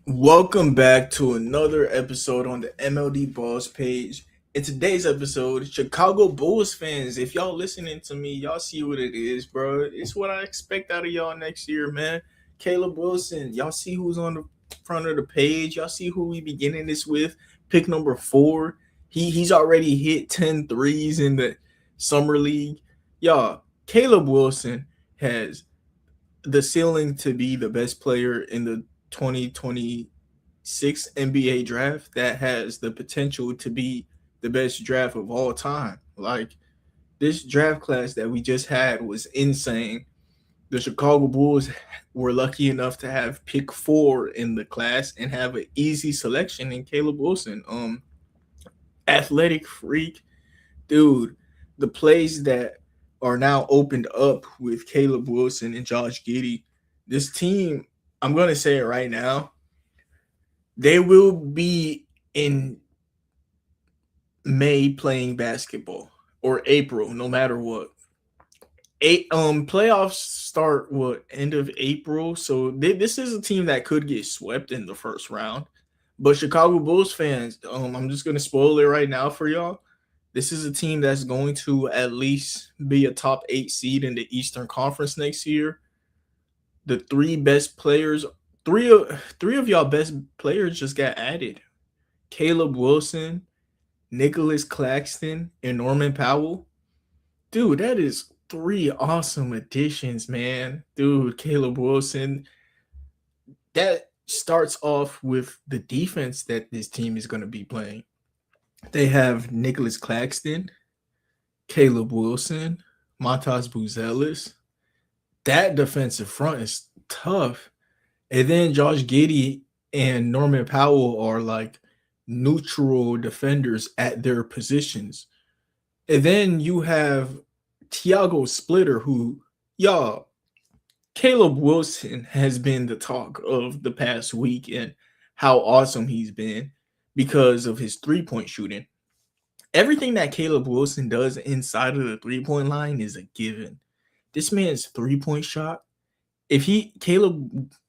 Welcome back to another episode on the MLD Balls page. In today's episode, Chicago Bulls fans, if y'all listening to me, y'all see what it is, bro. It's what I expect out of y'all next year, man. Caleb Wilson, y'all see who's on the front of the page. Y'all see who we beginning this with. Pick number 4. He's already hit 10 threes in the summer league. Y'all, Caleb Wilson has the ceiling to be the best player in the 2026 NBA draft that has the potential to be the best draft of all time. Like this draft class that we just had was insane. The Chicago Bulls were lucky enough to have pick 4 in the class and have an easy selection in Caleb Wilson. Athletic freak, dude. The plays that are now opened up with Caleb Wilson and Josh Giddey. This team, I'm gonna say it right now, they will be in May playing basketball or April, no matter what. Playoffs start what end of April, so this is a team that could get swept in the first round. But Chicago Bulls fans, I'm just gonna spoil it right now for y'all. This is a team that's going to at least be a top 8 seed in the Eastern Conference next year. The three best players, three of y'all best players just got added. Caleb Wilson, Nicholas Claxton, and Norman Powell. Dude, that is 3 awesome additions, man. Dude, Caleb Wilson. That starts off with the defense that this team is going to be playing. They have Nicholas Claxton, Caleb Wilson, Matas Buzelis. That defensive front is tough. And then Josh Giddey and Norman Powell are like neutral defenders at their positions. And then you have Tiago Splitter, who, y'all, Caleb Wilson has been the talk of the past week and how awesome he's been because of his 3-point shooting. Everything that Caleb Wilson does inside of the 3-point line is a given. This man's 3-point shot,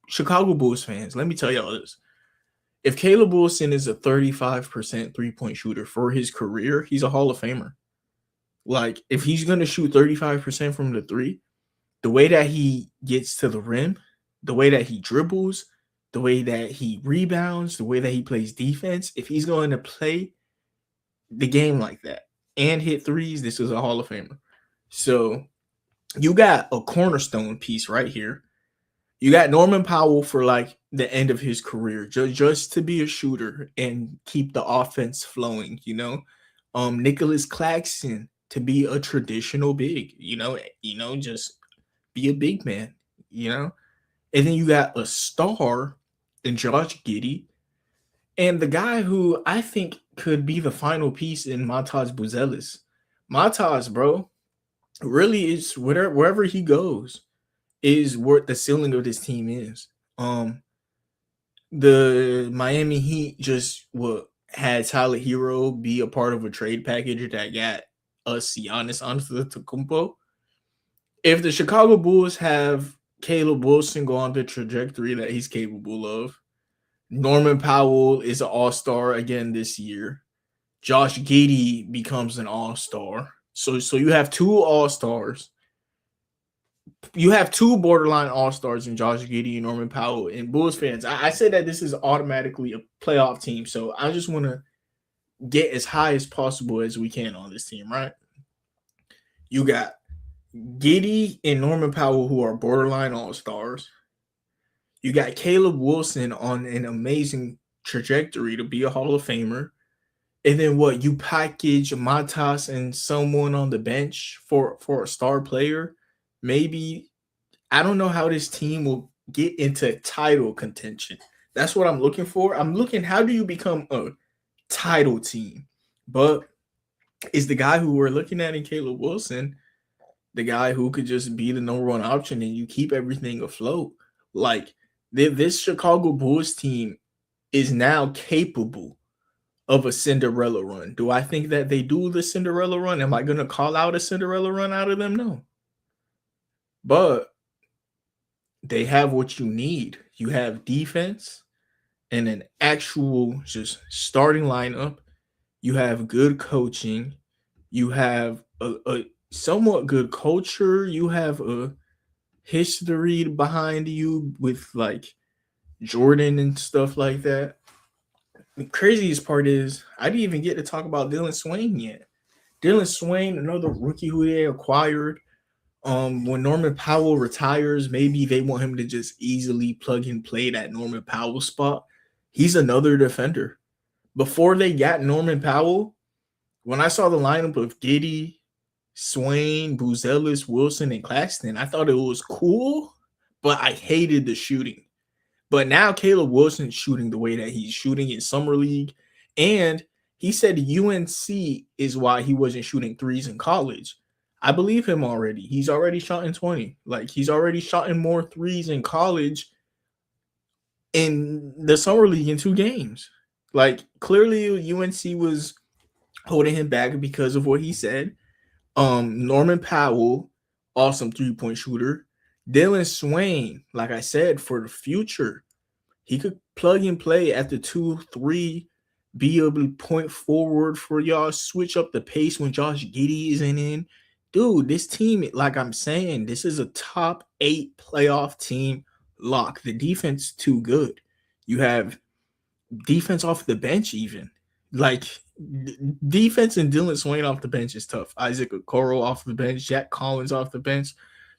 Chicago Bulls fans, let me tell y'all this. If Caleb Wilson is a 35% 3-point shooter for his career, he's a Hall of Famer. Like, if he's going to shoot 35% from the 3, the way that he gets to the rim, the way that he dribbles, the way that he rebounds, the way that he plays defense, if he's going to play the game like that and hit threes, this is a Hall of Famer. So you got a cornerstone piece right here. You got Norman Powell for like the end of his career, just to be a shooter and keep the offense flowing, you know. Nicholas Claxton to be a traditional big, just be a big man, you know. And then you got a star in Josh Giddey, and the guy who I think could be the final piece in Matas Buzelis. Matas, bro, really is wherever he goes is what the ceiling of this team is. The Miami Heat just had Tyler Hero be a part of a trade package that got us Giannis Antetokounmpo. If the Chicago Bulls have Caleb Wilson go on the trajectory that he's capable of, Norman Powell is an all-star again this year. Josh Giddey becomes an all-star. So you have 2 all-stars. You have 2 borderline all-stars in Josh Giddey and Norman Powell. And Bulls fans, I said that this is automatically a playoff team. So I just want to get as high as possible as we can on this team, right? You got Giddey and Norman Powell, who are borderline all-stars. You got Caleb Wilson on an amazing trajectory to be a Hall of Famer. And then what? You package Matas and someone on the bench for a star player. Maybe, I don't know how this team will get into title contention. That's what I'm looking for. I'm looking, how do you become a title team? But is the guy who we're looking at in Caleb Wilson the guy who could just be the number 1 option and you keep everything afloat? Like, this Chicago Bulls team is now capable of a Cinderella run. Do I think that they do the Cinderella run? Am I going to call out a Cinderella run out of them? No. But they have what you need. You have defense, and an actual just starting lineup. You have good coaching. You have a somewhat good culture. You have a history behind you with like Jordan and stuff like that. The craziest part is I didn't even get to talk about Dylan Swain yet. Dylan Swain, another rookie who they acquired. When Norman Powell retires, maybe they want him to just easily plug and play that Norman Powell spot. He's another defender. Before they got Norman Powell, when I saw the lineup of Giddey, Swain, Buzelis, Wilson, and Claxton, I thought it was cool, but I hated the shooting. But now Caleb Wilson's shooting the way that he's shooting in summer league, and he said UNC is why he wasn't shooting threes in college. I believe him already. He's already shot in 20. Like he's already shot in more threes in college in the summer league in 2 games. Like clearly UNC was holding him back because of what he said. Norman Powell, awesome 3-point shooter. Dylan Swain, like I said, for the future, he could plug and play at the 2-3, be able to point forward for y'all, switch up the pace when Josh Giddey isn't in. Dude, this team, like I'm saying, this is a top 8 playoff team lock. The defense too good. You have defense off the bench even. Like defense and Dylan Swain off the bench is tough. Isaac Okoro off the bench, Jack Collins off the bench,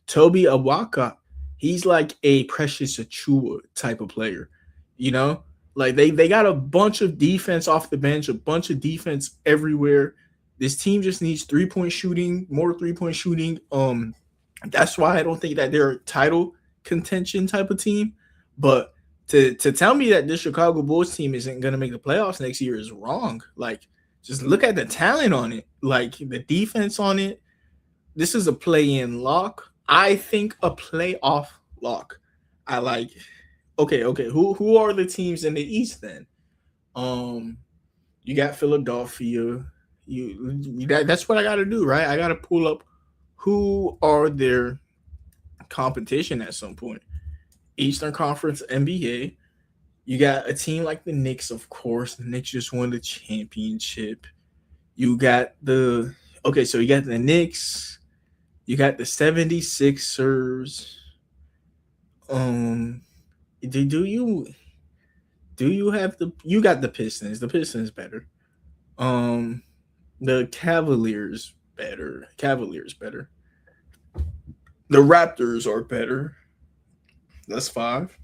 Toby Awaka. He's like a Precious Achua type of player, you know. Like they got a bunch of defense off the bench, a bunch of defense everywhere. This team just needs 3-point shooting, more 3-point shooting. That's why I don't think that they're a title contention type of team. But to tell me that this Chicago Bulls team isn't going to make the playoffs next year is wrong. Like, just look at the talent on it, like the defense on it. This is a play-in lock. I think a playoff lock. I like. Okay. Who are the teams in the East then? You got Philadelphia. That's what I got to do, right? I got to pull up who are their competition at some point. Eastern Conference NBA. You got a team like the Knicks, of course. The Knicks just won the championship. You got the so you got the Knicks, you got the 76ers. Do you have you got the Pistons. The Pistons better. The Cavaliers better. The Raptors are better. That's 5.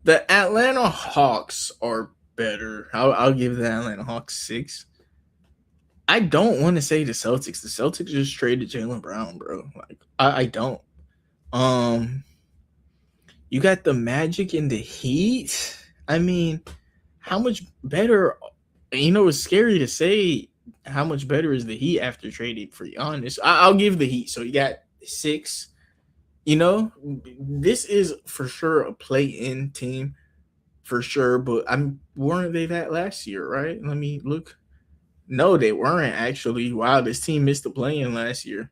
The Atlanta Hawks are better. I'll give the Atlanta Hawks 6. I don't want to say the Celtics. The Celtics just traded Jaylen Brown, bro. Like I don't. You got the Magic and the Heat. I mean, how much better? You know, it's scary to say how much better is the Heat after trading for Giannis. I'll give the Heat. So you got 6. You know, this is for sure a play-in team, for sure. But weren't they that last year, right? Let me look. No, they weren't actually. Wow, this team missed the play-in last year.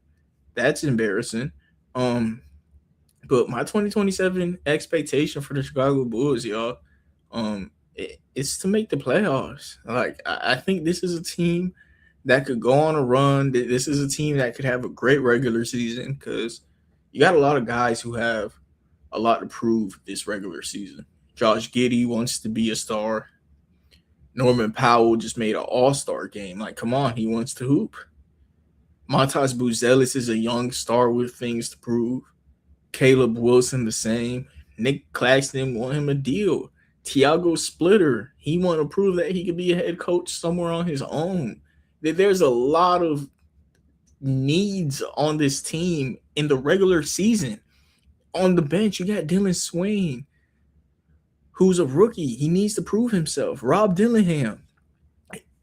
That's embarrassing. But my 2027 expectation for the Chicago Bulls, y'all, it's to make the playoffs. Like I think this is a team that could go on a run. This is a team that could have a great regular season because you got a lot of guys who have a lot to prove this regular season. Josh Giddey wants to be a star. Norman Powell just made an all-star game. Like, come on, he wants to hoop. Montas Buzelis is a young star with things to prove. Caleb Wilson the same. Nick Claxton want him a deal. Tiago Splitter, he want to prove that he could be a head coach somewhere on his own. There's a lot of needs on this team in the regular season. On the bench, you got Dylan Swain, who's a rookie. He needs to prove himself. Rob Dillingham,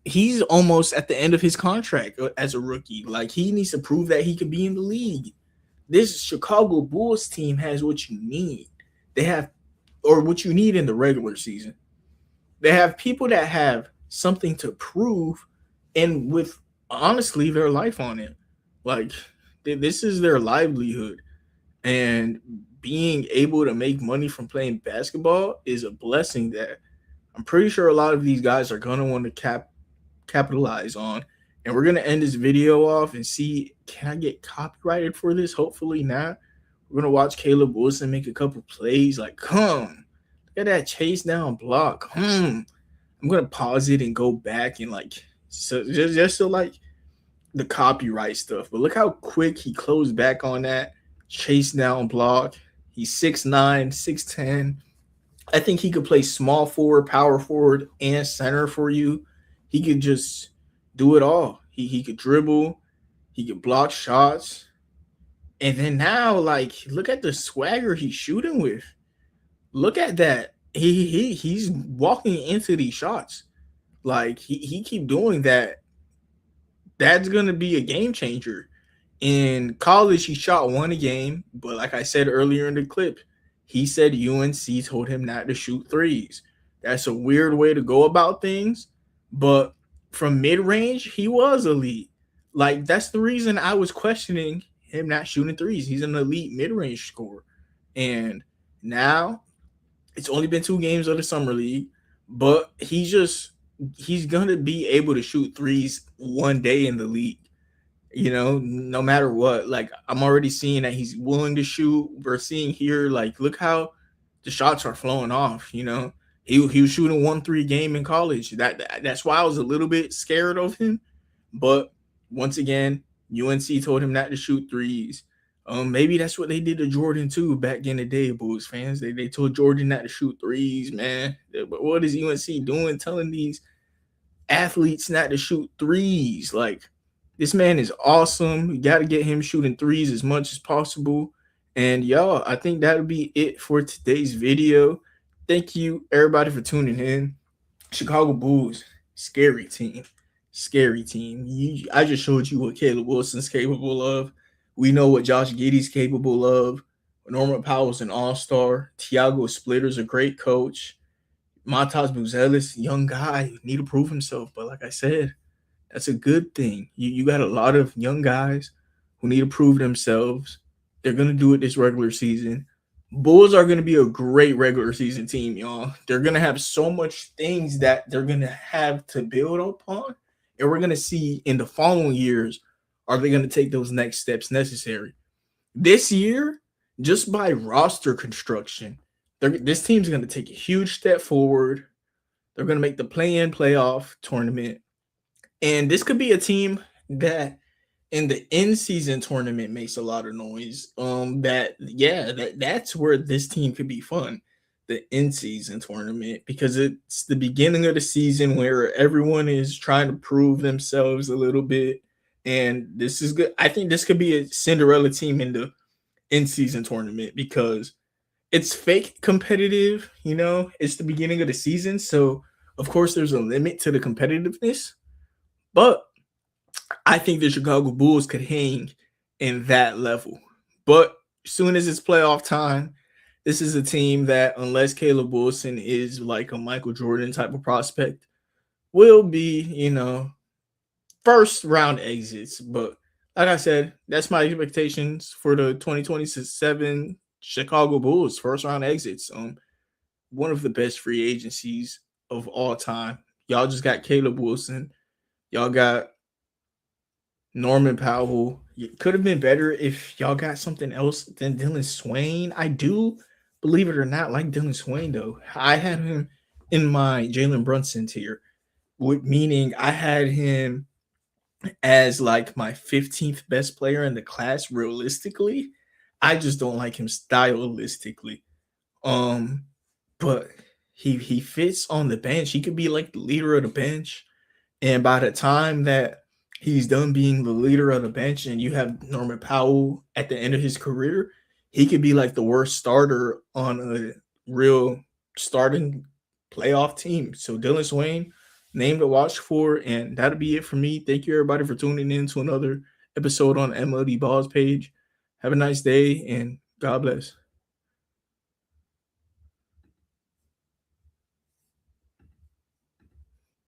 he's almost at the end of his contract as a rookie. Like, he needs to prove that he could be in the league. This Chicago Bulls team has what you need. They have, or what you need in the regular season. They have people that have something to prove and with, honestly, their life on it. Like, this is their livelihood. And being able to make money from playing basketball is a blessing that I'm pretty sure a lot of these guys are gonna want to capitalize on. And we're gonna end this video off and see, can I get copyrighted for this? Hopefully not. We're gonna watch Caleb Wilson make a couple plays. Like, come, look at that chase down block. I'm gonna pause it and go back and like, so just so like the copyright stuff. But look how quick he closed back on that chase down block. He's 6'9", 6'10". I think he could play small forward, power forward, and center for you. He could just do it all. He could dribble, he could block shots. And then now, like, look at the swagger he's shooting with. Look at that. He's walking into these shots. Like he keep doing that. That's gonna be a game changer. In college, he shot one a game, but like I said earlier in the clip, he said UNC told him not to shoot threes. That's a weird way to go about things, but from mid-range, he was elite. Like, that's the reason I was questioning him not shooting threes. He's an elite mid-range scorer. And now it's only been 2 games of the summer league, but he's gonna be able to shoot threes one day in the league. You know, no matter what. Like, I'm already seeing that he's willing to shoot. We're seeing here, like, look how the shots are flowing off. You know, he was shooting 1-3 game in college. That's why I was a little bit scared of him. But once again, UNC told him not to shoot threes. Maybe that's what they did to Jordan too back in the day, Bulls fans. They told Jordan not to shoot threes, man. But what is UNC doing, telling these athletes not to shoot threes? Like, this man is awesome. You got to get him shooting threes as much as possible. And y'all, I think that'll be it for today's video. Thank you, everybody, for tuning in. Chicago Bulls, scary team. Scary team. I just showed you what Caleb Wilson's capable of. We know what Josh Giddey's capable of. Norman Powell's an all-star. Tiago Splitter's a great coach. Matas Buzelis, young guy, need to prove himself. But like I said, that's a good thing. You got a lot of young guys who need to prove themselves. They're going to do it this regular season. Bulls are going to be a great regular season team, y'all. They're going to have so much things that they're going to have to build upon. And we're going to see in the following years, are they going to take those next steps necessary? This year, just by roster construction, this team's going to take a huge step forward. They're going to make the play-in playoff tournament. And this could be a team that in the in-season tournament makes a lot of noise. That's where this team could be fun. The in-season tournament, because it's the beginning of the season where everyone is trying to prove themselves a little bit. And this is good. I think this could be a Cinderella team in the in-season tournament because it's fake competitive. You know, it's the beginning of the season. So, of course, there's a limit to the competitiveness. But I think the Chicago Bulls could hang in that level. But as soon as it's playoff time, this is a team that, unless Caleb Wilson is like a Michael Jordan type of prospect, will be, you know, first round exits. But like I said, that's my expectations for the 2027 Chicago Bulls first round exits. One of the best free agencies of all time. Y'all just got Caleb Wilson. Y'all got Norman Powell. It could have been better if y'all got something else than Dylan Swain. I do, believe it or not, like Dylan Swain, though. I had him in my Jalen Brunson tier, meaning I had him as like my 15th best player in the class realistically. I just don't like him stylistically. But he fits on the bench. He could be like the leader of the bench. And by the time that he's done being the leader of the bench and you have Norman Powell at the end of his career, he could be like the worst starter on a real starting playoff team. So Dylan Swain, name to watch for, and that'll be it for me. Thank you, everybody, for tuning in to another episode on MLB Balls page. Have a nice day, and God bless.